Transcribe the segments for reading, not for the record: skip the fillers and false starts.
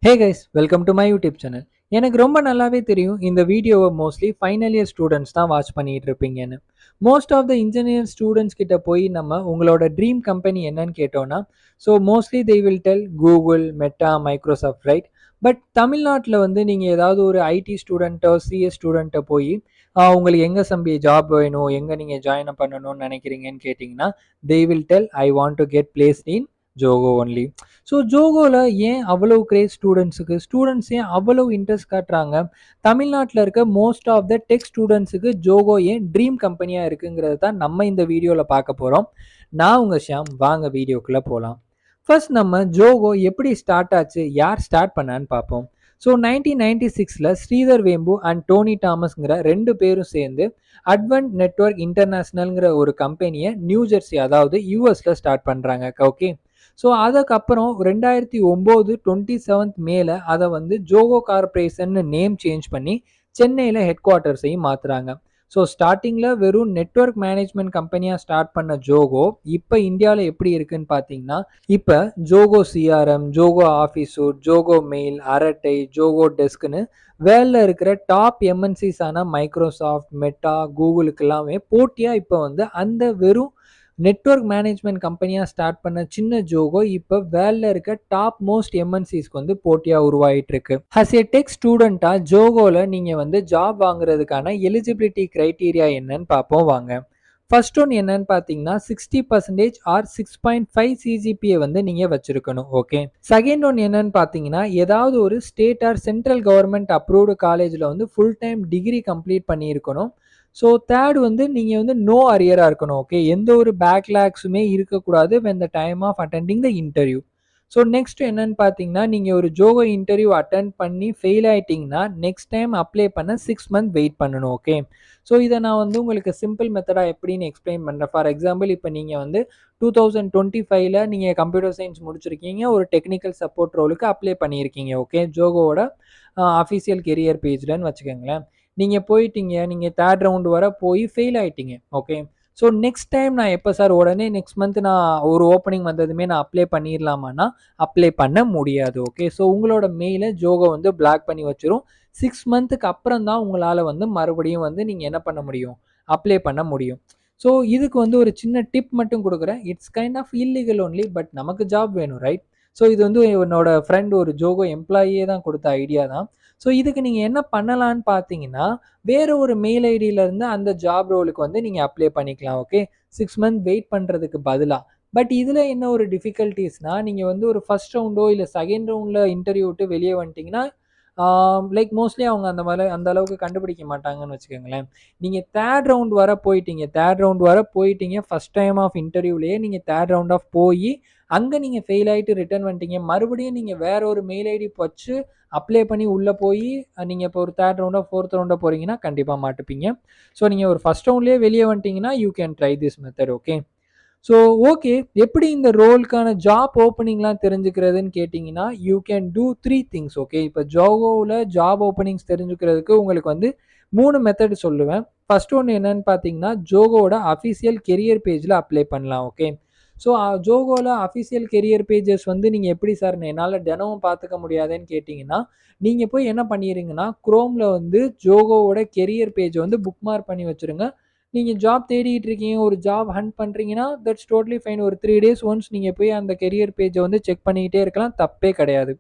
Hey guys, welcome to my YouTube channel. எனக்கு ரொம்ப நல்லாவே தெரியும் இந்த வீடியோவை மோஸ்ட்லி ஃபைனல் இயர் ஸ்டூடெண்ட்ஸ் தான் வாட்ச் பண்ணிட்டு இருப்பீங்கன்னு. Most of the engineer students கிட்ட போய் நம்ம உங்களோட ட்ரீம் கம்பெனி என்னன்னு கேட்டோம்னா, so mostly they will tell Google, Meta, Microsoft, right? But தமிழ்நாட்டில் வந்து நீங்கள் ஏதாவது ஒரு ஐடி ஸ்டூடெண்ட்டோ சிஎஸ் ஸ்டூடெண்ட்டை போய் உங்களுக்கு எங்கே சம்பி ஜாப் வேணும், எங்கே நீங்கள் ஜாயின் பண்ணணும்னு நினைக்கிறீங்கன்னு கேட்டிங்கன்னா, they will tell I want to get placed in Zoho only. So ஜோகோவில் ஏன் அவ்வளோ கிரேஸ் ஸ்டூடெண்ட்ஸ் ஏன் அவ்வளோ இன்ட்ரெஸ்ட் காட்டுறாங்க? தமிழ்நாட்டில் இருக்க மோஸ்ட் ஆஃப் த டெக் ஸ்டூடெண்ட்ஸுக்கு ஜோகோ ஏன் ட்ரீம் கம்பெனியாக இருக்குங்கிறது தான் நம்ம இந்த வீடியோவில் பார்க்க போகிறோம். நான் உங்கள் ஷியாம், வாங்க வீடியோக்குள்ளே போகலாம். ஃபர்ஸ்ட் நம்ம ஜோகோ எப்படி ஸ்டார்ட் ஆச்சு, யார் ஸ்டார்ட் பண்ணான்னு பார்ப்போம். ஸோ 1996 ஸ்ரீதர் வேம்பு அண்ட் டோனி தாமஸ்ங்கிற ரெண்டு பேரும் சேர்ந்து அட்வென்ட் நெட்வொர்க் இன்டர்நேஷ்னல்ங்கிற ஒரு கம்பெனியை நியூ ஜெர்சி, அதாவது யூஎஸில் ஸ்டார்ட் பண்ணுறாங்க. ஓகே, ஸோ அதுக்கப்புறம் 2009 27 மேலே அதை வந்து ஜோகோ கார்பரேஷன் நேம் சேஞ்ச் பண்ணி சென்னையில் ஹெட் குவார்ட்டர்ஸையும் மாற்றுறாங்க. ஸோ ஸ்டார்டிங்கில் வெறும் நெட்வொர்க் மேனேஜ்மெண்ட் கம்பெனியாக ஸ்டார்ட் பண்ண ஜோகோ இப்போ இந்தியாவில் எப்படி இருக்குன்னு பார்த்தீங்கன்னா, இப்போ Zoho CRM, Zoho office suite, Zoho mail, Arattai, Zoho டெஸ்க்னு வேர்ல்டில் இருக்கிற டாப் எம்என்சிஸான மைக்ரோசாஃப்ட், மெட்டா, கூகுளுக்கு எல்லாமே போட்டியாக இப்போ வந்து அந்த வெறும் நெட்வொர்க் மேனேஜ்மெண்ட் கம்பெனியாக ஸ்டார்ட் பண்ண சின்ன ஜோகோ இப்போ வேர்ல்டில் இருக்க டாப் மோஸ்ட் எம்என்சிஸ்க்கு வந்து போட்டியாக உருவாகிட்டு இருக்கு. அஸ் ஏ டெக் ஸ்டூடெண்ட்டாக ஜோகோவில் நீங்கள் வந்து ஜாப் வாங்குறதுக்கான எலிஜிபிலிட்டி க்ரைட்டீரியா என்னன்னு பார்ப்போம் வாங்க. ஃபர்ஸ்ட் ஒன் என்னன்னு பார்த்தீங்கன்னா 60% ஆர் 6.5 சிஜிபியை வந்து நீங்கள் வச்சிருக்கணும். ஓகே, செகண்ட் ஒன் என்னன்னு பார்த்தீங்கன்னா ஏதாவது ஒரு state R central government approved காலேஜில் வந்து ஃபுல் டைம் டிகிரி கம்ப்ளீட் பண்ணியிருக்கணும். ஸோ தேர்ட் வந்து நீங்கள் வந்து நோ அரியராக இருக்கணும். ஓகே, எந்த ஒரு பேக்லாக்ஸுமே இருக்கக்கூடாது when the time of attending the interview. So next என்னன்னு பார்த்தீங்கன்னா, நீங்கள் ஒரு ஜோகோ இன்டர்வியூ அட்டன் பண்ணி ஃபெயில் ஆகிட்டிங்கன்னா நெக்ஸ்ட் டைம் அப்ளை பண்ண 6 மந்த் வெயிட் பண்ணணும். ஓகே, ஸோ இதை நான் வந்து உங்களுக்கு சிம்பிள் மெத்தடாக எப்படின்னு எக்ஸ்பிளைன் பண்ணுறேன். ஃபார் எக்ஸாம்பிள், இப்போ நீங்கள் வந்து 2025 நீங்கள் கம்ப்யூட்டர் சயின்ஸ் முடிச்சிருக்கீங்க, ஒரு டெக்னிக்கல் சப்போர்ட் ரோலுக்கு அப்ளை பண்ணியிருக்கீங்க. ஓகே, ஜோகோவோட அஃபிஷியல் கெரியர் பேஜ்லன்னு வச்சுக்கோங்களேன். நீங்கள் போயிட்டீங்க, நீங்கள் தேர்ட் ரவுண்டு வர போய் ஃபெயில் ஆகிட்டீங்க. ஓகே, ஸோ நெக்ஸ்ட் டைம் நான் எப்போ சார், உடனே நெக்ஸ்ட் மந்த் நான் ஒரு ஓப்பனிங் வந்ததுமே நான் அப்ளை பண்ணிடலாமான்னா அப்ளை பண்ண முடியாது. ஓகே, ஸோ உங்களோட மெயிலை ஜோகோ வந்து பிளாக் பண்ணி வச்சிரும். 6 மந்த்துக்கு அப்புறம் தான் உங்களால் வந்து மறுபடியும் வந்து நீங்கள் என்ன பண்ண முடியும், அப்ளை பண்ண முடியும். ஸோ இதுக்கு வந்து ஒரு சின்ன டிப் மட்டும் கொடுக்குறேன். It's kind of illegal only, but நமக்கு ஜாப் வேணும், ரைட்? ஸோ இது வந்து என்னோட ஃப்ரெண்ட் ஒரு ஜோகோ எம்ப்ளாயியே தான் கொடுத்த ஐடியா தான். ஸோ இதுக்கு நீங்கள் என்ன பண்ணலான்னு பார்த்தீங்கன்னா, வேறு ஒரு மெயில் ஐடியிலேருந்து அந்த ஜாப் ரோலுக்கு வந்து நீங்கள் அப்ளை பண்ணிக்கலாம். ஓகே, 6 மந்த் வெயிட் பண்ணுறதுக்கு பதிலாக. பட் இதில் என்ன ஒரு டிஃபிகல்ட்டிஸ்னால், நீங்கள் வந்து ஒரு ஃபர்ஸ்ட் ரவுண்டோ இல்லை செகண்ட் ரவுண்டில் இன்டர்வியூ விட்டு வெளியே வந்துட்டிங்கன்னா லைக் மோஸ்ட்லி அவங்க அந்த அளவுக்கு கண்டுபிடிக்க மாட்டாங்கன்னு வச்சுக்கோங்களேன். நீங்கள் தேர்ட் ரவுண்ட் வர போயிட்டீங்க ஃபர்ஸ்ட் டைம் ஆஃப் இன்டர்வியூலேயே நீங்கள் தேர்ட் ரவுண்ட் ஆஃப் போய் அங்கே நீங்கள் ஃபெயில் ஆகிட்டு ரிட்டர்ன் வந்துட்டீங்க. மறுபடியும் நீங்கள் வேற ஒரு மெயில் ஐடி வச்சு அப்ளை பண்ணி உள்ளே போய் நீங்கள் இப்போ ஒரு தேர்ட் ரவுண்டோ ஃபோர்த் ரவுண்டோ போகிறீங்கன்னா கண்டிப்பாக மாட்டுப்பீங்க. ஸோ நீங்கள் ஒரு ஃபர்ஸ்ட் ரவுண்ட்லேயே வெளியே வந்துட்டீங்கன்னா you can try this method. Okay, so okay, எப்படி இந்த ரோலுக்கான ஜாப் ஓப்பனிங்லாம் தெரிஞ்சுக்கிறதுன்னு கேட்டிங்கன்னா, you can do 3 things. Okay, இப்போ ஜோகோவில் ஜாப் ஓப்பனிங்ஸ் தெரிஞ்சுக்கிறதுக்கு உங்களுக்கு வந்து 3 மெத்தட் சொல்லுவேன். ஃபர்ஸ்ட் ஒன்று என்னன்னு பார்த்தீங்கன்னா, ஜோகோவோட அஃபிஷியல் கெரியர் பேஜில் அப்ளை பண்ணலாம். ஓகே, ஸோ ஜோகோவில் அஃபிஷியல் கெரியர் பேஜஸ் வந்து நீங்கள் எப்படி சார் என்னால் தினமும் பார்த்துக்க முடியாதுன்னு கேட்டிங்கன்னா, நீங்கள் போய் என்ன பண்ணிடுங்கன்னா, குரோமில் வந்து ஜோகோவோட கெரியர் பேஜை வந்து புக் மார்க் பண்ணி வச்சுருங்க. நீங்கள் ஜாப் தேடிட்டு இருக்கீங்க, ஒரு ஜாப் ஹண்ட் பண்ணுறீங்கன்னா தட்ஸ் டோட்லி ஃபைன். ஒரு 3 days ஒன்ஸ் நீங்கள் போய் அந்த கெரியர் பேஜை வந்து செக் பண்ணிக்கிட்டே இருக்கலாம், தப்பே கிடையாது.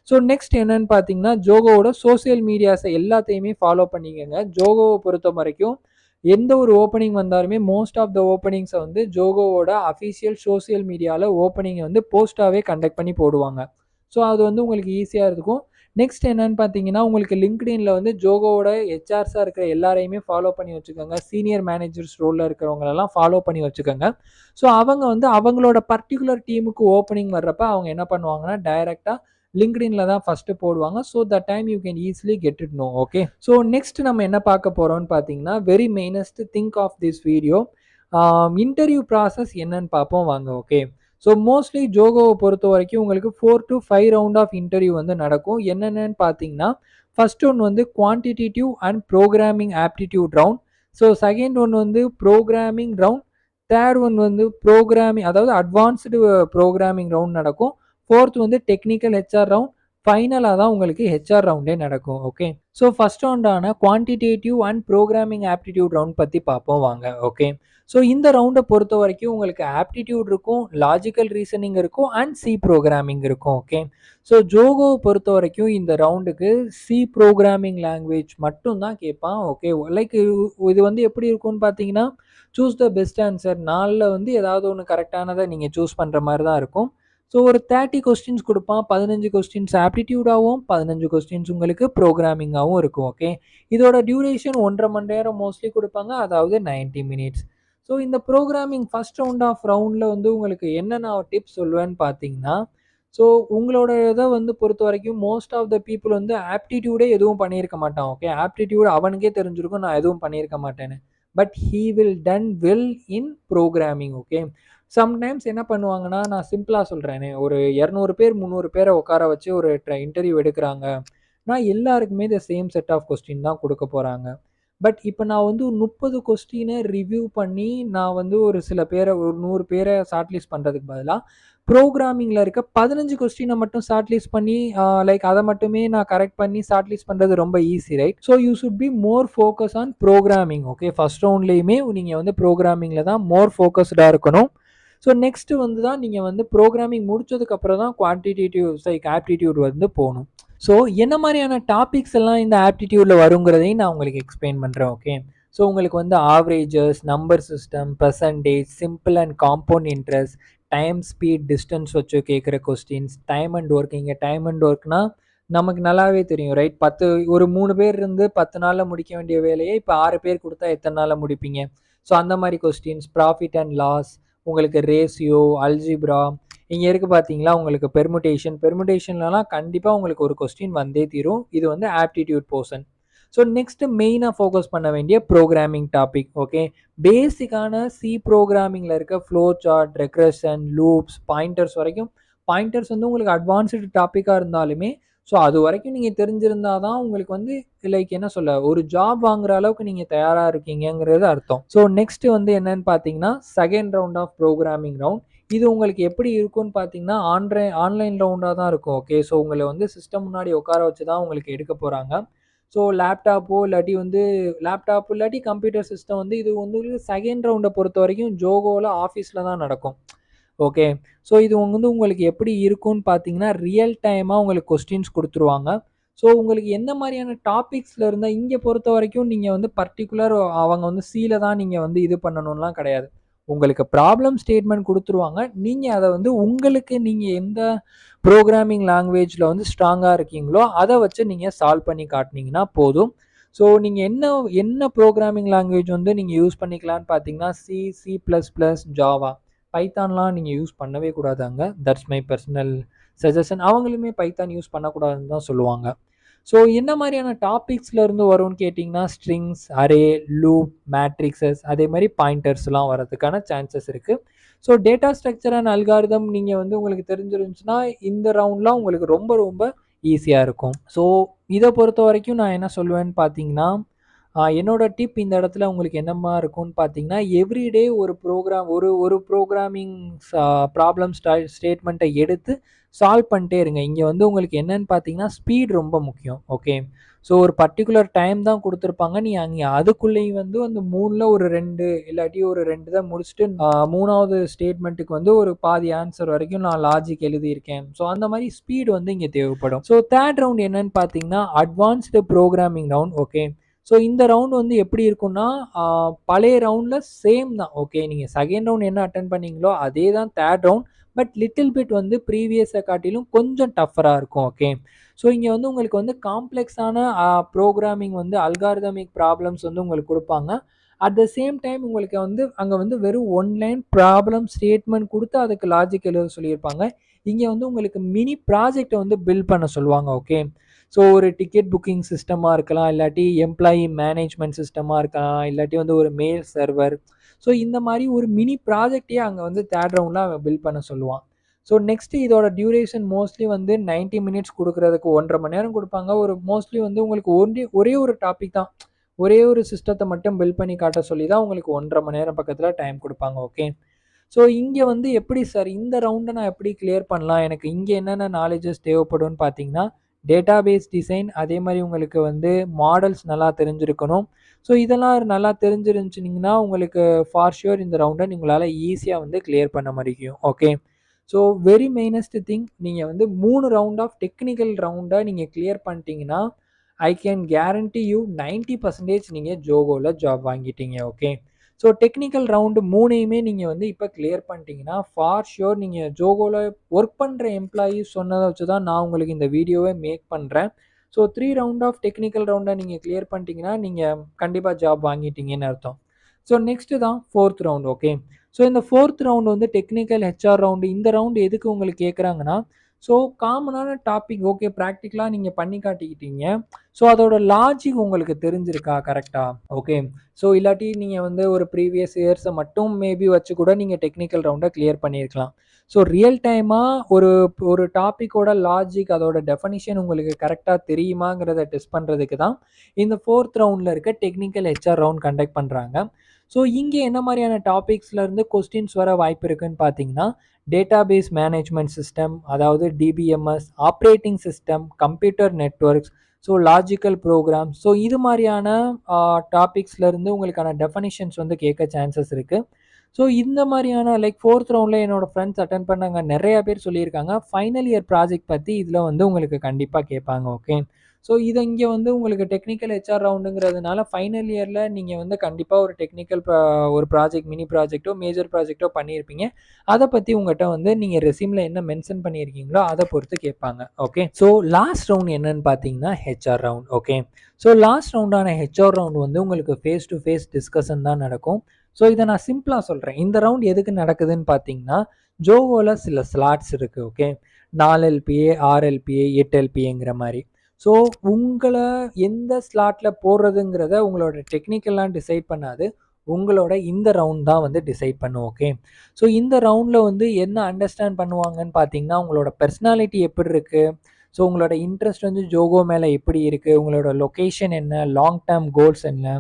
ஸோ நெக்ஸ்ட் என்னன்னு பார்த்தீங்கன்னா, ஜோகோவோட சோசியல் மீடியாஸை எல்லாத்தையுமே ஃபாலோ பண்ணிக்கோங்க. ஜோகோவை பொறுத்த வரைக்கும் எந்த ஒரு ஓப்பனிங் வந்தாலுமே மோஸ்ட் ஆஃப் த ஓப்பனிங்ஸை வந்து ஜோகோவோட அஃபிஷியல் சோசியல் மீடியாவில் ஓப்பனிங்கை வந்து போஸ்ட்டாகவே கண்டக்ட் பண்ணி போடுவாங்க. ஸோ அது வந்து உங்களுக்கு ஈஸியாக இருக்கும். நெக்ஸ்ட் என்னன்னு பார்த்தீங்கன்னா, உங்களுக்கு லிங்க்டின்ல வந்து ஜோகோவோட ஹெச்ஆர்ஸாக இருக்கிற எல்லாரையுமே ஃபாலோ பண்ணி வச்சுக்கோங்க. சீனியர் மேனேஜர்ஸ் ரோலில் இருக்கிறவங்களெல்லாம் ஃபாலோ பண்ணி வச்சுக்கோங்க. ஸோ அவங்க வந்து அவங்களோட பர்டிகுலர் டீமுக்கு ஓப்பனிங் வர்றப்ப அவங்க என்ன பண்ணுவாங்கன்னா, டைரெக்டாக லிங்க்டின்ல தான் ஃபஸ்ட்டு போடுவாங்க. So that time you can easily get it know. Okay, so next நம்ம என்ன பார்க்க போகிறோம்னு பார்த்தீங்கன்னா, very mainest thing of this video, interview process என்னன்னு பார்ப்போம் வாங்க. ஓகே, ஸோ மோஸ்ட்லி ஜோகோவை பொறுத்த வரைக்கும் உங்களுக்கு 4 to 5 ரவுண்ட் ஆஃப் இன்டர்வியூ வந்து நடக்கும். என்னென்னு பார்த்தீங்கன்னா, ஃபர்ஸ்ட் ஒன் வந்து quantitative and programming aptitude round. So second one வந்து ப்ரோக்ராமிங் ரவுண்ட். தேர்ட் ஒன் வந்து ப்ரோக்ராமிங், அதாவது அட்வான்ஸ்டு ப்ரோக்ராமிங் ரவுண்ட் நடக்கும். ஃபோர்த் வந்து டெக்னிக்கல் ஹெச்ஆர் ரவுண்ட். ஃபைனலாக தான் உங்களுக்கு ஹெச்ஆர் ரவுண்டே நடக்கும். ஓகே, ஸோ ஃபர்ஸ்ட் ரவுண்டான quantitative and programming aptitude round பற்றி பார்ப்போம் வாங்க. ஓகே, ஸோ இந்த ரவுண்டை பொறுத்த வரைக்கும் உங்களுக்கு ஆப்டிடியூட் இருக்கும், லாஜிக்கல் ரீசனிங் இருக்கும் அண்ட் சி ப்ரோக்ராமிங் இருக்கும். ஓகே, ஸோ ஜோகோவை பொறுத்த வரைக்கும் இந்த ரவுண்டுக்கு சி ப்ரோக்ராமிங் லாங்குவேஜ் மட்டும் தான் கேட்பான். ஓகே, லைக் இது வந்து எப்படி இருக்கும்னு பார்த்தீங்கன்னா சூஸ் த பெஸ்ட் ஆன்சர், நாளில் வந்து ஏதாவது ஒன்று கரெக்டானதை நீங்கள் சூஸ் பண்ணுற மாதிரி தான் இருக்கும். ஸோ ஒரு 30 கொஸ்டின்ஸ் கொடுப்பான், 15 கொஸ்டின்ஸ் ஆப்டிடியூடாகவும் 15 கொஸ்டின்ஸ் உங்களுக்கு ப்ரோக்ராமிங்காகவும் இருக்கும். ஓகே, இதோட டியூரேஷன் 1.5 மணி நேரம் மோஸ்ட்லி கொடுப்பாங்க, அதாவது 90 மினிட்ஸ். ஸோ இந்த ப்ரோக்ராமிங் ஃபர்ஸ்ட் ரவுண்டில் வந்து உங்களுக்கு என்ன நான் டிப்ஸ் சொல்லுவேன்னு பார்த்தீங்கன்னா, ஸோ உங்களோட இதை வந்து பொறுத்த வரைக்கும் மோஸ்ட் ஆஃப் த பீப்புள் வந்து ஆப்டிடியூடே எதுவும் பண்ணியிருக்க மாட்டான். ஓகே, ஆப்டிடியூட் அவனுக்கே தெரிஞ்சிருக்கும் நான் எதுவும் பண்ணியிருக்க மாட்டேன்னு, but he will ton well in programming. Okay, sometimes என்ன பண்ணுவாங்கன்னா, நான் சிம்பிளாக சொல்கிறேனே, ஒரு 200 பேர் 300 பேரை உட்கார வச்சு ஒரு இன்டர்வியூ எடுக்கிறாங்க, நான் எல்லாருக்குமே இந்த சேம் செட் ஆஃப் கொஸ்டின் தான் கொடுக்க போகிறாங்க. பட் இப்போ நான் வந்து 30 கொஸ்டினை ரிவ்யூ பண்ணி நான் வந்து ஒரு சில பேரை ஒரு 100 பேரை ஷார்ட்லிஸ்ட் பண்ணுறதுக்கு பதிலாக ப்ரோக்ராமிங்கில் இருக்க 15 கொஸ்டினை மட்டும் ஷார்ட்லிஸ்ட் பண்ணி லைக் அதை மட்டுமே நான் கரெக்ட் பண்ணி ஷார்ட்லிஸ்ட் பண்ணுறது ரொம்ப easy, right? So you should be more focus on programming. Okay, first ரவுண்ட்லேயுமே நீங்கள் வந்து ப்ரோக்ராமிங்கில் தான் மோர் ஃபோக்கஸ்டாக இருக்கணும். ஸோ நெக்ஸ்ட் வந்து தான் நீங்கள் வந்து ப்ரோக்ராமிங் முடிச்சதுக்கப்புறம் தான் குவான்டிடேட்டிவ் லைக் ஆப்டிடியூட் வந்து போகணும். ஸோ என்ன மாதிரியான டாபிக்ஸ் எல்லாம் இந்த ஆப்டிடியூடில் வருங்கிறதையும் நான் உங்களுக்கு எக்ஸ்பிளைன் பண்ணுறேன். ஓகே, ஸோ உங்களுக்கு வந்து averages, number system, percentage, simple and compound interest, time, speed, distance வச்சு கேட்குற கொஸ்டின்ஸ், டைம் அண்ட் ஒர்க். இங்கே டைம் அண்ட் ஒர்க்னா நமக்கு நல்லாவே தெரியும், ரைட்? ஒரு 3 பேர் இருந்து 10 நாளில் முடிக்க வேண்டிய வேலையை இப்போ 6 பேர் கொடுத்தா எத்தனை நாளில் முடிப்பீங்க? ஸோ அந்த மாதிரி கொஸ்டின்ஸ், ப்ராஃபிட் அண்ட் லாஸ், உங்களுக்கு ரேஷியோ, அல்ஜிப்ரா, இங்கே இருக்குது பார்த்தீங்களா உங்களுக்கு பெர்முடேஷன்லலாம் கண்டிப்பாக உங்களுக்கு ஒரு கொஸ்டின் வந்தே தீரும். இது வந்து ஆப்டிடியூட் போர்ஷன். ஸோ நெக்ஸ்ட் மெயினாக ஃபோக்கஸ் பண்ண வேண்டிய ப்ரோக்ராமிங் டாபிக். ஓகே, பேசிக்கான சி ப்ரோக்ராமிங்கில் இருக்க flow chart, recursion, loops, pointers வரைக்கும். பாயிண்டர்ஸ் வந்து உங்களுக்கு அட்வான்ஸ்டு டாப்பிக்காக இருந்தாலுமே ஸோ அது வரைக்கும் நீங்கள் தெரிஞ்சிருந்தா தான் உங்களுக்கு வந்து லைக் என்ன சொல்ல, ஒரு ஜாப் வாங்குற அளவுக்கு நீங்கள் தயாராக இருக்கீங்கிறது அர்த்தம். ஸோ நெக்ஸ்ட் வந்து என்னன்னு பார்த்தீங்கன்னா second round of programming round. இது உங்களுக்கு எப்படி இருக்கும்னு பார்த்தீங்கன்னா ஆன்லைன் ரவுண்டாக தான் இருக்கும். ஓகே, ஸோ உங்களை வந்து சிஸ்டம் முன்னாடி உட்கார வச்சு தான் உங்களுக்கு எடுக்க போகிறாங்க. ஸோ லேப்டாப்போ இல்லாட்டி கம்ப்யூட்டர் சிஸ்டம் வந்து இது வந்து செகண்ட் ரவுண்டை பொறுத்த வரைக்கும் ஜோகோவில் ஆஃபீஸில் தான் நடக்கும். ஓகே, ஸோ இது வந்து உங்களுக்கு எப்படி இருக்கும்னு பார்த்தீங்கன்னா ரியல் டைமாக உங்களுக்கு கொஸ்டின்ஸ் கொடுத்துருவாங்க. ஸோ உங்களுக்கு எந்த மாதிரியான டாபிக்ஸில் இருந்தால் இங்கே பொறுத்த வரைக்கும் நீங்கள் வந்து பர்டிகுலர் அவங்க வந்து சீல தான் நீங்கள் வந்து இது பண்ணணும்லாம் கிடையாது. உங்களுக்கு ப்ராப்ளம் ஸ்டேட்மெண்ட் கொடுத்துருவாங்க, நீங்கள் அதை வந்து உங்களுக்கு நீங்கள் எந்த ப்ரோக்ராமிங் லாங்குவேஜில் வந்து ஸ்ட்ராங்காக இருக்கீங்களோ அதை வச்சு நீங்கள் சால்வ் பண்ணி காட்டினீங்கன்னா போதும். ஸோ நீங்கள் என்ன ப்ரோக்ராமிங் லாங்குவேஜ் வந்து நீங்கள் யூஸ் பண்ணிக்கலான்னு பார்த்தீங்கன்னா C++, ஜாவா, பைத்தான்லாம் நீங்கள் யூஸ் பண்ணவே கூடாதாங்க. That's my personal suggestion. அவங்களுமே பைத்தான் யூஸ் பண்ணக்கூடாதுன்னு தான் சொல்லுவாங்க. ஸோ என்ன மாதிரியான டாபிக்ஸில் இருந்து வரும்னு கேட்டிங்கன்னா ஸ்ட்ரிங்ஸ், அரே, லூப், மேட்ரிக்ஸஸ், அதே மாதிரி பாயிண்டர்ஸ்லாம் வரதுக்கான சான்சஸ் இருக்குது. So data structure and algorithm நீங்கள் வந்து உங்களுக்கு தெரிஞ்சிருந்துச்சுன்னா இந்த ரவுண்ட்லாம் உங்களுக்கு ரொம்ப ரொம்ப ஈஸியாக இருக்கும். ஸோ இதை பொறுத்த வரைக்கும் நான் என்ன சொல்லுவேன்னு பார்த்தீங்கன்னா என்னோட டிப் இந்த இடத்துல உங்களுக்கு என்னமா இருக்கும்னு பார்த்தீங்கன்னா எவ்ரிடே ஒரு ப்ரோக்ராமிங் ப்ராப்ளம் ஸ்டேட்மெண்ட்டை எடுத்து சால்வ் பண்ணிட்டே இருங்க. இங்கே வந்து உங்களுக்கு என்னன்னு பார்த்தீங்கன்னா ஸ்பீட் ரொம்ப முக்கியம். ஓகே, ஸோ ஒரு பர்டிகுலர் டைம் தான் கொடுத்துருப்பாங்க, நீ அங்கே அதுக்குள்ளேயும் வந்து அந்த 3ல் ஒரு 2 இல்லாட்டி ஒரு 2 தான் முடிச்சுட்டு 3வது ஸ்டேட்மெண்ட்டுக்கு வந்து ஒரு பாதி ஆன்சர் வரைக்கும் நான் லாஜிக் எழுதியிருக்கேன். ஸோ அந்த மாதிரி ஸ்பீடு வந்து இங்கே தேவைப்படும். ஸோ தேர்ட் ரவுண்ட் என்னன்னு பார்த்தீங்கன்னா advanced programming round. Okay, so இந்த ரவுண்ட் வந்து எப்படி இருக்கும்னா பழைய ரவுண்டில் சேம் தான். ஓகே, நீங்கள் செகண்ட் ரவுண்ட் என்ன அட்டன் பண்ணீங்களோ அதே தான் third round, but little bit வந்து ப்ரீவியஸை காட்டிலும் கொஞ்சம் டஃபராக இருக்கும். ஓகே, ஸோ இங்கே வந்து உங்களுக்கு வந்து காம்ப்ளெக்ஸான ப்ரோக்ராமிங் வந்து அல்காரிதமிக் ப்ராப்ளம்ஸ் வந்து உங்களுக்கு கொடுப்பாங்க. அட் த சேம் டைம் உங்களுக்கு வந்து அங்கே வந்து வெறும் 1 லைன் ப்ராப்ளம் ஸ்டேட்மெண்ட் கொடுத்து அதுக்கு லாஜிக் எழுத சொல்லியிருப்பாங்க. இங்கே வந்து உங்களுக்கு மினி ப்ராஜெக்டை வந்து பில்ட் பண்ண சொல்லுவாங்க. ஓகே, ஸோ ஒரு டிக்கெட் புக்கிங் சிஸ்டமாக இருக்கலாம், இல்லாட்டி எம்ப்ளாயி மேனேஜ்மெண்ட் சிஸ்டமாக இருக்கலாம், இல்லாட்டி வந்து ஒரு மெயில் சர்வர். ஸோ இந்த மாதிரி ஒரு மினி ப்ராஜெக்டையே அங்கே வந்து தேர்ட் ரவுண்டில் அவன் பில்ட் பண்ண சொல்லுவான். ஸோ நெக்ஸ்ட்டு இதோட டியூரேஷன் மோஸ்ட்லி வந்து 90 மினிட்ஸ் கொடுக்குறதுக்கு 1.5 மணி நேரம் கொடுப்பாங்க. ஒரு மோஸ்ட்லி வந்து உங்களுக்கு ஒரே ஒரு டாபிக் தான், ஒரே ஒரு சிஸ்டத்தை மட்டும் பில்ட் பண்ணி காட்ட சொல்லி தான் உங்களுக்கு 1.5 மணி நேரம் பக்கத்தில் டைம் கொடுப்பாங்க. ஓகே, ஸோ இங்கே வந்து எப்படி சார் இந்த ரவுண்டை நான் எப்படி கிளியர் பண்ணலாம், எனக்கு இங்கே என்னென்ன நாலேஜஸ் தேவைப்படும்னு பார்த்தீங்கன்னா, டேட்டாபேஸ் டிசைன், அதே மாதிரி உங்களுக்கு வந்து மாடல்ஸ் நல்லா தெரிஞ்சிருக்கணும். ஸோ இதெல்லாம் நல்லா தெரிஞ்சிருந்துச்சுனிங்கன்னா உங்களுக்கு ஃபார் ஷுர் இந்த ரவுண்டை உங்களால் ஈஸியாக வந்து கிளியர் பண்ண முடியும். ஓகே. ஸோ வெரி மெயினஸ்ட் திங், நீங்கள் வந்து 3 ரவுண்ட் ஆஃப் டெக்னிக்கல் ரவுண்டை நீங்கள் கிளியர் பண்ணிட்டீங்கன்னா ஐ கேன் கேரண்டி யூ 90% நீங்கள் ஜோகோவில் ஜாப் வாங்கிட்டீங்க. ஓகே. ஸோ டெக்னிக்கல் ரவுண்டு 3யுமே நீங்கள் வந்து இப்போ கிளியர் பண்ணிட்டீங்கன்னா ஃபார் ஷுர் நீங்கள் ஜோகோவில் ஒர்க் பண்ணுற எம்ப்ளாயீஸ் சொன்னதை வச்சு தான் நான் உங்களுக்கு இந்த வீடியோவை மேக் பண்ணுறேன். ஸோ 3 ரவுண்ட் ஆஃப் டெக்னிக்கல் ரவுண்டை நீங்கள் கிளியர் பண்ணிட்டீங்கன்னா நீங்கள் கண்டிப்பாக ஜாப் வாங்கிட்டீங்கன்னு அர்த்தம். ஸோ நெக்ஸ்ட்டு தான் 4th ரவுண்ட். ஓகே. ஸோ இந்த 4th ரவுண்டு வந்து டெக்னிக்கல் ஹெச்ஆர் ரவுண்டு. இந்த ரவுண்டு எதுக்கு உங்களுக்கு கேட்குறாங்கன்னா, ஸோ காமனான டாபிக் ஓகே ப்ராக்டிக்கலாக நீங்கள் பண்ணி காட்டிக்கிட்டீங்க. ஸோ அதோட லாஜிக் உங்களுக்கு தெரிஞ்சிருக்கா கரெக்டாக? ஓகே. ஸோ இல்லாட்டி நீங்கள் வந்து ஒரு ப்ரீவியஸ் இயர்ஸை மட்டும் மேபி வச்சு கூட நீங்கள் டெக்னிக்கல் ரவுண்டை கிளியர் பண்ணியிருக்கலாம். ஸோ ரியல் டைமாக ஒரு டாப்பிக்கோட லாஜிக், அதோட டெஃபனிஷன் உங்களுக்கு கரெக்டாக தெரியுமாங்கிறத டெஸ்ட் பண்ணுறதுக்கு தான் இந்த 4th ரவுண்டில் இருக்க டெக்னிக்கல் ஹெச்ஆர் ரவுண்ட் கண்டக்ட் பண்ணுறாங்க. ஸோ இங்கே என்ன மாதிரியான டாபிக்ஸ்லேருந்து கொஸ்டின்ஸ் வர வாய்ப்பு இருக்குன்னு பார்த்தீங்கன்னா, டேட்டாபேஸ் மேனேஜ்மெண்ட் சிஸ்டம், அதாவது DBMS, operating system, computer networks, so logical program. So இது மாதிரியான டாபிக்ஸ்லேருந்து உங்களுக்கான டெஃபனிஷன்ஸ் வந்து கேட்க சான்சஸ் இருக்குது. ஸோ இந்த மாதிரியான லைக் 4th ரவுண்டில் என்னோடய ஃப்ரெண்ட்ஸ் அட்டன் பண்ணாங்க, நிறைய பேர் சொல்லியிருக்காங்க ஃபைனல் இயர் ப்ராஜெக்ட் பற்றி இதில் வந்து உங்களுக்கு கண்டிப்பாக கேட்பாங்க. ஓகே. ஸோ இதை இங்கே வந்து உங்களுக்கு டெக்னிக்கல் ஹெச்ஆர் ரவுண்டுங்கிறதுனால ஃபைனல் இயரில் நீங்கள் வந்து கண்டிப்பாக ஒரு டெக்னிக்கல் ஒரு ப்ராஜெக்ட், மினி ப்ராஜெக்ட்டோ மேஜர் ப்ராஜெக்ட்டோ பண்ணியிருப்பீங்க. அதை பற்றி உங்கள்கிட்ட வந்து நீங்கள் ரெசியூமில் என்ன மென்ஷன் பண்ணியிருக்கீங்களோ அதை பொறுத்து கேட்பாங்க. ஓகே. ஸோ லாஸ்ட் ரவுண்ட் என்னன்னு பார்த்தீங்கன்னா HR round. Okay. So last ரவுண்டான ஹெச்ஆர் ரவுண்ட் வந்து உங்களுக்கு ஃபேஸ் டு ஃபேஸ் டிஸ்கஷன் தான் நடக்கும். ஸோ இதை நான் சிம்பிளாக சொல்கிறேன். இந்த ரவுண்ட் எதுக்கு நடக்குதுன்னு பார்த்தீங்கன்னா, ஜோவோவில் சில ஸ்லாட்ஸ் இருக்குது. ஓகே. 4 எல்பிஏ, 6 எல்பிஏ, 8 எல்பிஏங்கிற மாதிரி. ஸோ உங்களை எந்த ஸ்லாட்டில் போடுறதுங்கிறத உங்களோட டெக்னிக்கல்லாம் டிசைட் பண்ணாது, உங்களோட இந்த ரவுண்ட் தான் வந்து டிசைட் பண்ணும். ஓகே. ஸோ இந்த ரவுண்டில் வந்து என்ன அண்டர்ஸ்டாண்ட் பண்ணுவாங்கன்னு பார்த்தீங்கன்னா, உங்களோட பர்சனாலிட்டி எப்படி இருக்குது, ஸோ உங்களோட இன்ட்ரெஸ்ட் வந்து ஜோகோ மேலே எப்படி இருக்குது, உங்களோட லொக்கேஷன் என்ன, லாங் டேர்ம் கோல்ஸ் என்ன,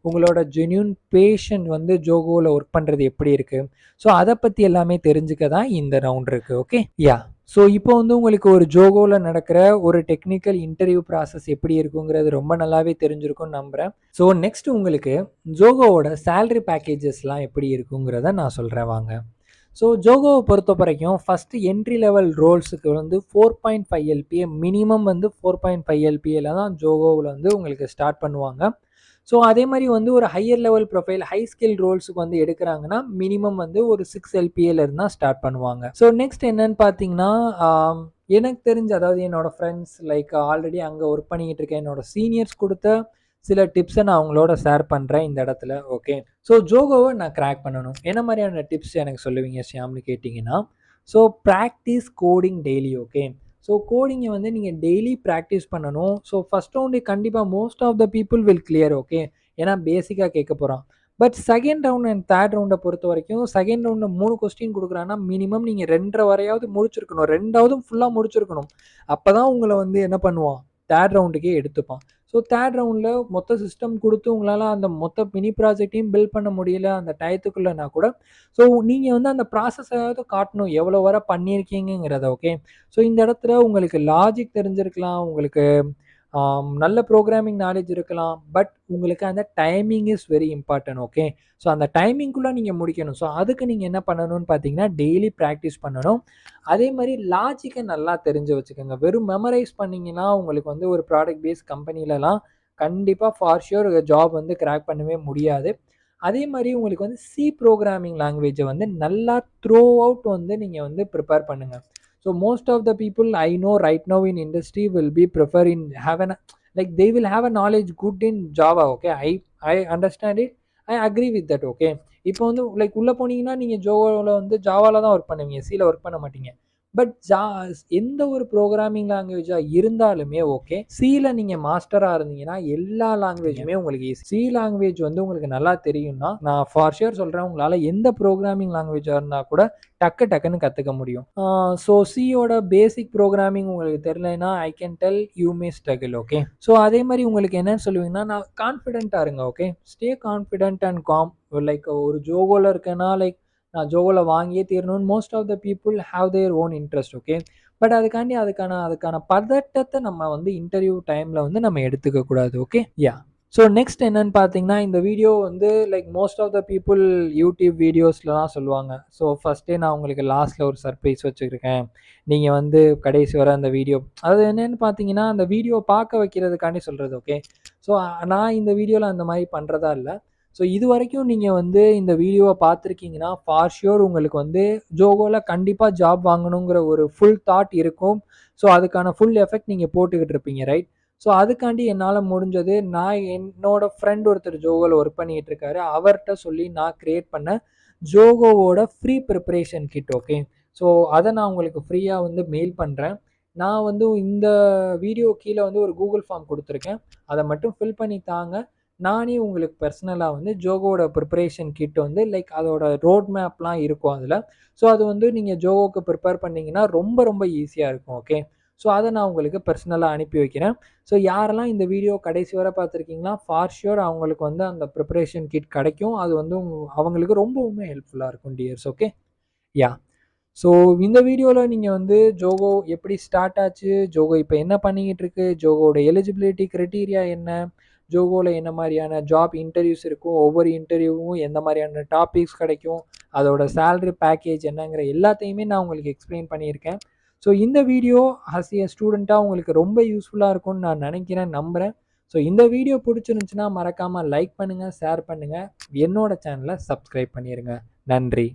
உங்களோட ஜென்யூன் பேஷண்ட் வந்து ஜோகோவில் ஒர்க் பண்ணுறது எப்படி இருக்குது, ஸோ அதை பற்றி எல்லாமே தெரிஞ்சுக்க தான் இந்த ரவுண்ட் இருக்குது. ஓகே. யா. ஸோ இப்போ வந்து உங்களுக்கு ஒரு ஜோகோவில் நடக்கிற ஒரு டெக்னிக்கல் இன்டர்வியூ ப்ராசஸ் எப்படி இருக்குங்கிறது ரொம்ப நல்லாவே தெரிஞ்சிருக்கும்னு நம்புகிறேன். ஸோ நெக்ஸ்ட் உங்களுக்கு ஜோகோவோட சேலரி பேக்கேஜஸ்லாம் எப்படி இருக்குங்கிறத நான் சொல்கிறேன் வாங்க. ஸோ ஜோகோவை பொறுத்த வரைக்கும் ஃபஸ்ட்டு என்ட்ரி லெவல் ரோல்ஸுக்கு வந்து 4.5 எல்பிஏ, மினிமம் வந்து 4.5 எல்பிஏல தான் ஜோகோவில் வந்து உங்களுக்கு ஸ்டார்ட் பண்ணுவாங்க. ஸோ அதே மாதிரி வந்து ஒரு higher level profile, high skill ரோல்ஸுக்கு வந்து எடுக்கிறாங்கன்னா மினிமம் வந்து ஒரு 6 எல்பிஏலேருந்து தான் ஸ்டார்ட் பண்ணுவாங்க. ஸோ நெக்ஸ்ட் என்னன்னு பார்த்தீங்கன்னா, எனக்கு தெரிஞ்ச, அதாவது என்னோட ஃப்ரெண்ட்ஸ் லைக் ஆல்ரெடி அங்கே ஒர்க் பண்ணிக்கிட்டு இருக்கேன், என்னோட சீனியர்ஸ் கொடுத்த சில டிப்ஸை நான் அவங்களோட ஷேர் பண்ணுறேன் இந்த இடத்துல. ஓகே. ஸோ ஜோகோவை நான் கிராக் பண்ணணும், என்ன மாதிரியான டிப்ஸ் எனக்கு சொல்லுவீங்க ஷியாம்னு கேட்டிங்கன்னா, so practise coding daily. Okay. So கோடிங்கை வந்து நீங்கள் டெய்லி ப்ராக்டிஸ் பண்ணணும். ஸோ ஃபஸ்ட் ரவுண்டு கண்டிப்பாக most of the people will clear. Okay. ஏன்னா பேசிக்காக கேட்க போகிறான். But second round and third ரவுண்டை பொறுத்த வரைக்கும், செகண்ட் ரவுண்டில் 3 கொஸ்டின் கொடுக்குறாங்கன்னா மினிமம் நீங்கள் 2.5 வரையாவது முடிச்சிருக்கணும், 2வது ஃபுல்லாக முடிச்சிருக்கணும். அப்போ தான் உங்களை வந்து என்ன பண்ணுவான், தேர்ட் ரவுண்டுக்கே எடுத்துப்பான். ஸோ தேர்ட் ரவுண்டில் மொத்த சிஸ்டம் கொடுத்து உங்களால் அந்த மொத்த மினி ப்ராஜெக்டையும் பில்ட் பண்ண முடியல அந்த டயத்துக்குள்ளனா கூட, ஸோ நீங்கள் வந்து அந்த ப்ராசஸாவது காட்டணும் எவ்வளோ வர பண்ணியிருக்கீங்கிறத. ஓகே. ஸோ இந்த இடத்துல உங்களுக்கு லாஜிக் தெரிஞ்சிருக்கலாம், உங்களுக்கு நல்ல ப்ரோக்ராமிங் நாலேஜ் இருக்கலாம், பட் உங்களுக்கு அந்த timing is very important. Okay. So அந்த டைமிங்குள்ளே நீங்கள் முடிக்கணும். ஸோ அதுக்கு நீங்கள் என்ன பண்ணணும்னு பார்த்தீங்கன்னா, டெய்லி ப்ராக்டிஸ் பண்ணணும். அதே மாதிரி லாஜிக்கை நல்லா தெரிஞ்சு வச்சுக்கோங்க. வெறும் மெமரைஸ் பண்ணிங்கன்னா உங்களுக்கு வந்து ஒரு ப்ராடக்ட் பேஸ் கம்பெனிலலாம் கண்டிப்பாக ஃபார் ஷியோர் ஜாப் வந்து கிராக் பண்ணவே முடியாது. அதே மாதிரி உங்களுக்கு வந்து சி ப்ரோக்ராமிங் லாங்குவேஜை வந்து நல்லா த்ரோ அவுட் வந்து நீங்கள் வந்து ப்ரிப்பேர் பண்ணுங்கள். So most of the people I know right now in industry will be preferring like they will have a knowledge good in Java. Okay. I understand it. I agree with that. Okay. இப்போ வந்து like உள்ளே போனீங்கன்னா நீங்கள் ஜோவாவில் வந்து ஜாவாவில் தான் work பண்ணுவீங்க, சியில் work பண்ண மாட்டீங்க. பட் எந்த ஒரு ப்ரோக்ராமிங் லாங்குவேஜாக இருந்தாலுமே ஓகே, சியில் நீங்கள் மாஸ்டராக இருந்தீங்கன்னா எல்லா லாங்குவேஜுமே உங்களுக்கு ஈஸி. சி லாங்குவேஜ் வந்து உங்களுக்கு நல்லா தெரியும்னா நான் ஃபார் ஷியோர் சொல்கிறேன், உங்களால் எந்த ப்ரோக்ராமிங் லாங்குவேஜாக இருந்தால் கூட டக்குன்னு கற்றுக்க முடியும். ஸோ சியோட பேசிக் ப்ரோக்ராமிங் உங்களுக்கு தெரியலனா I can tell you may struggle. Okay. So அதே மாதிரி உங்களுக்கு என்னன்னு சொல்லுவீங்கன்னா, நான் கான்ஃபிடென்ட்டாக இருங்க. Okay. Stay confident and calm. Like ஒரு ஜோகோவில் இருக்கேன்னா லைக் நான் ஜோகோல வாங்கியே தீரணும்னு most of the people have their own interest. Okay. But அதுக்காண்டி அதுக்கான பதட்டத்தை நம்ம வந்து இன்டர்வியூ டைமில் வந்து நம்ம எடுத்துக்க கூடாது. ஓகே. யா. ஸோ நெக்ஸ்ட் என்னன்னு பார்த்தீங்கன்னா, இந்த வீடியோ வந்து like most of the people YouTube வீடியோஸ்லலாம் சொல்லுவாங்க. ஸோ ஃபஸ்ட்டே நான் உங்களுக்கு லாஸ்ட்டில் ஒரு சர்ப்ரைஸ் வச்சுருக்கேன், நீங்கள் வந்து கடைசி வர அந்த வீடியோ அது என்னென்னு பார்த்தீங்கன்னா அந்த வீடியோ பார்க்க வைக்கிறதுக்காண்டி சொல்கிறது. ஓகே. ஸோ நான் இந்த வீடியோவில் அந்த மாதிரி பண்ணுறதா இல்லை. ஸோ இது வரைக்கும் நீங்கள் வந்து இந்த வீடியோவை பார்த்துருக்கீங்கன்னா ஃபார் ஷியோர் உங்களுக்கு வந்து ஜோகோவில் கண்டிப்பாக ஜாப் வாங்கணுங்கிற ஒரு ஃபுல் தாட் இருக்கும். ஸோ அதுக்கான ஃபுல் எஃபெக்ட் நீங்கள் போட்டுக்கிட்டு இருப்பீங்க, ரைட்? ஸோ அதுக்காண்டி என்னால் முடிஞ்சது நான் என்னோட ஃப்ரெண்ட் ஒருத்தர் ஜோகோவில் ஒர்க் பண்ணிகிட்டு இருக்காரு, அவர்கிட்ட சொல்லி நான் க்ரியேட் பண்ண ஜோகோவோட free preparation kit. Okay. So அதை நான் உங்களுக்கு ஃப்ரீயாக வந்து மெயில் பண்ணுறேன். நான் வந்து இந்த வீடியோ கீழே வந்து ஒரு கூகுள் ஃபார்ம் கொடுத்துருக்கேன், அதை மட்டும் ஃபில் பண்ணி தாங்க. நானே உங்களுக்கு பர்சனலாக வந்து ஜோகோவோட ப்ரிப்பரேஷன் கிட் வந்து லைக் அதோட ரோட் மேப்லாம் இருக்கும் அதில். ஸோ அது வந்து நீங்கள் ஜோகோக்கு ப்ரிப்பேர் பண்ணிங்கன்னா ரொம்ப ரொம்ப ஈஸியாக இருக்கும். ஓகே. ஸோ அதை நான் உங்களுக்கு பர்சனலாக அனுப்பி வைக்கிறேன். ஸோ யாரெல்லாம் இந்த வீடியோ கடைசி வரை பார்த்துருக்கீங்களா ஃபார் ஷியோர் அவங்களுக்கு வந்து அந்த ப்ரிப்பரேஷன் கிட் கிடைக்கும். அது வந்து அவங்களுக்கு ரொம்பவுமே ஹெல்ப்ஃபுல்லாக இருக்கும் டியர்ஸ். ஓகே. யா. ஸோ இந்த வீடியோவில் நீங்கள் வந்து ஜோகோ எப்படி ஸ்டார்ட் ஆச்சு, ஜோகோ இப்போ என்ன பண்ணிக்கிட்டு இருக்கு, ஜோகோட எலிஜிபிலிட்டி க்ரைட்டீரியா என்ன, ஜோகோவில் என்ன மாதிரியான ஜாப் இன்டர்வியூஸ் இருக்கும், ஒவ்வொரு இன்டர்வியூவும் எந்த மாதிரியான டாபிக்ஸ் கிடைக்கும், அதோட சேலரி பேக்கேஜ் என்னங்கிற எல்லாத்தையுமே நான் உங்களுக்கு எக்ஸ்பிளைன் பண்ணியிருக்கேன். ஸோ இந்த வீடியோ ஆஸ் ஏ ஸ்டூடெண்ட்டாக உங்களுக்கு ரொம்ப யூஸ்ஃபுல்லாக இருக்கும்னு நான் நினைக்கிறேன், நம்புகிறேன். ஸோ இந்த வீடியோ பிடிச்சிருந்துச்சுன்னா மறக்காமல் லைக் பண்ணுங்கள், ஷேர் பண்ணுங்கள், என்னோட சேனலை சப்ஸ்கிரைப் பண்ணிடுங்க. நன்றி.